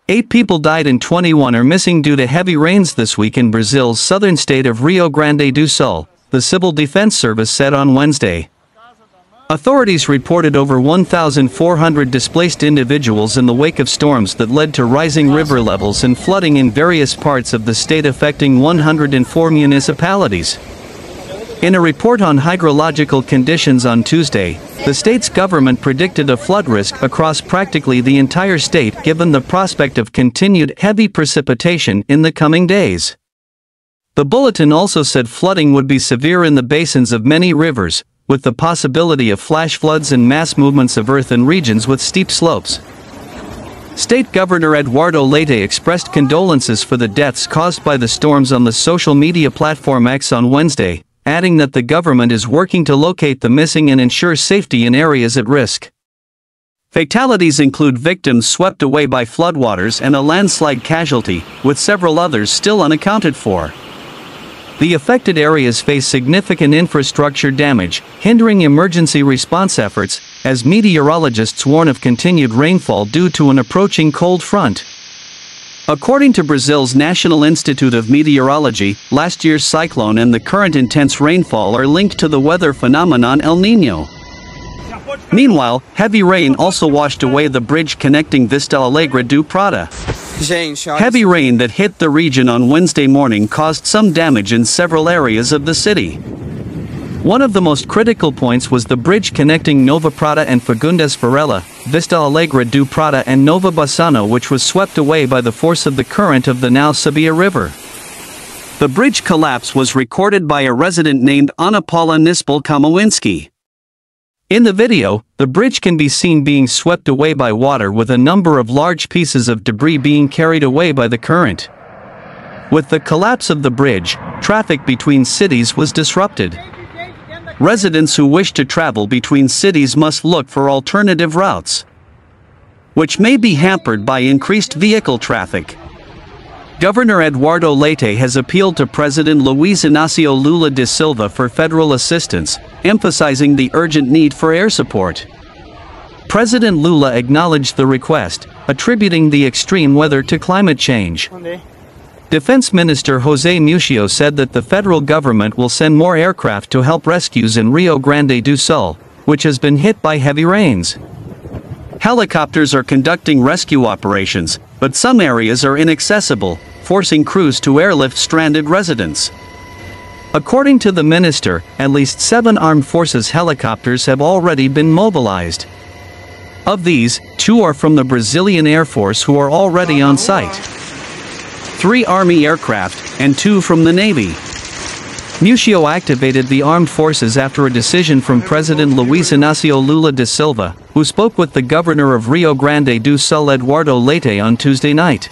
8 people died and 21 are missing due to heavy rains this week in Brazil's southern state of Rio Grande do Sul, the Civil Defense Service said on Wednesday. Authorities reported over 1,400 displaced individuals in the wake of storms that led to rising river levels and flooding in various parts of the state affecting 104 municipalities. In a report on hydrological conditions on Tuesday, the state's government predicted a flood risk across practically the entire state given the prospect of continued heavy precipitation in the coming days. The bulletin also said flooding would be severe in the basins of many rivers, with the possibility of flash floods and mass movements of earth in regions with steep slopes. State Governor Eduardo Leite expressed condolences for the deaths caused by the storms on the social media platform X on Wednesday, adding that the government is working to locate the missing and ensure safety in areas at risk. Fatalities include victims swept away by floodwaters and a landslide casualty, with several others still unaccounted for. The affected areas face significant infrastructure damage, hindering emergency response efforts, as meteorologists warn of continued rainfall due to an approaching cold front. According to Brazil's National Institute of Meteorology, last year's cyclone and the current intense rainfall are linked to the weather phenomenon El Niño. Meanwhile, heavy rain also washed away the bridge connecting Vista Alegre to Prata. Heavy rain that hit the region on Wednesday morning caused some damage in several areas of the city. One of the most critical points was the bridge connecting Nova Prata and Fagundes Varela, Vista Alegre do Prata and Nova Bassano, which was swept away by the force of the current of the Nao Sabia river. The bridge collapse was recorded by a resident named Ana Paula Knispel Komoinski. In the video, the bridge can be seen being swept away by water with a number of large pieces of debris being carried away by the current. With the collapse of the bridge, traffic between cities was disrupted. Residents who wish to travel between cities must look for alternative routes, which may be hampered by increased vehicle traffic. Governor Eduardo Leite has appealed to President Luiz Inácio Lula da Silva for federal assistance, emphasizing the urgent need for air support. President Lula acknowledged the request, attributing the extreme weather to climate change. Defense Minister José Muccio said that the federal government will send more aircraft to help rescues in Rio Grande do Sul, which has been hit by heavy rains. Helicopters are conducting rescue operations, but some areas are inaccessible, forcing crews to airlift stranded residents. According to the minister, at least 7 armed forces helicopters have already been mobilized. Of these, 2 are from the Brazilian Air Force who are already on site. 3 Army aircraft, and 2 from the Navy. Muccio activated the armed forces after a decision from President Luiz Inácio Lula da Silva, who spoke with the governor of Rio Grande do Sul Eduardo Leite on Tuesday night.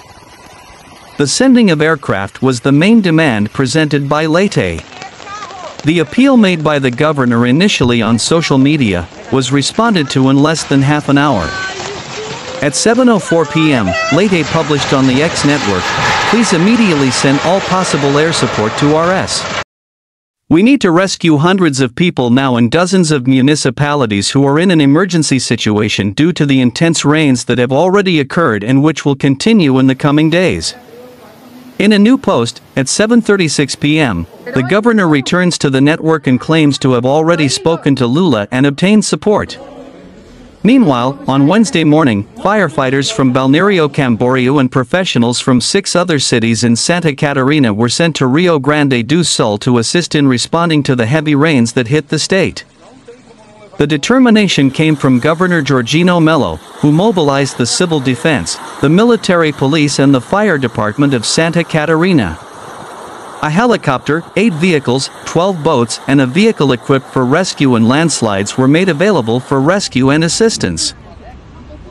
The sending of aircraft was the main demand presented by Leite. The appeal made by the governor initially on social media was responded to in less than half an hour. At 7:04 p.m., Leite published on the X network, "Please immediately send all possible air support to RS. We need to rescue hundreds of people now in dozens of municipalities who are in an emergency situation due to the intense rains that have already occurred and which will continue in the coming days." In a new post, at 7:36 p.m., the governor returns to the network and claims to have already spoken to Lula and obtained support. Meanwhile, on Wednesday morning, firefighters from Balneario Camboriú and professionals from 6 other cities in Santa Catarina were sent to Rio Grande do Sul to assist in responding to the heavy rains that hit the state. The determination came from Governor Jorginho Melo, who mobilized the civil defense, the military police and the fire department of Santa Catarina. A helicopter, 8 vehicles, 12 boats, and a vehicle equipped for rescue and landslides were made available for rescue and assistance.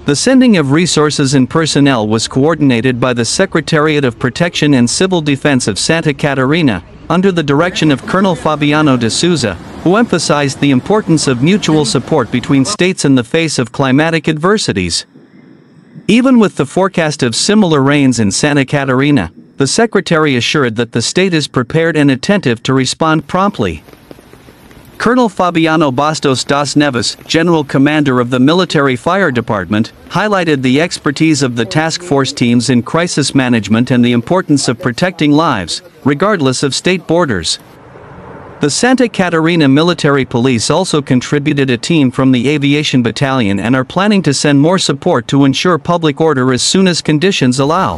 The sending of resources and personnel was coordinated by the Secretariat of Protection and Civil Defense of Santa Catarina, under the direction of Colonel Fabiano de Souza, who emphasized the importance of mutual support between states in the face of climatic adversities. Even with the forecast of similar rains in Santa Catarina, the Secretary assured that the state is prepared and attentive to respond promptly. Colonel Fabiano Bastos das Neves, General Commander of the Military Fire Department, highlighted the expertise of the task force teams in crisis management and the importance of protecting lives, regardless of state borders. The Santa Catarina Military Police also contributed a team from the Aviation Battalion and are planning to send more support to ensure public order as soon as conditions allow.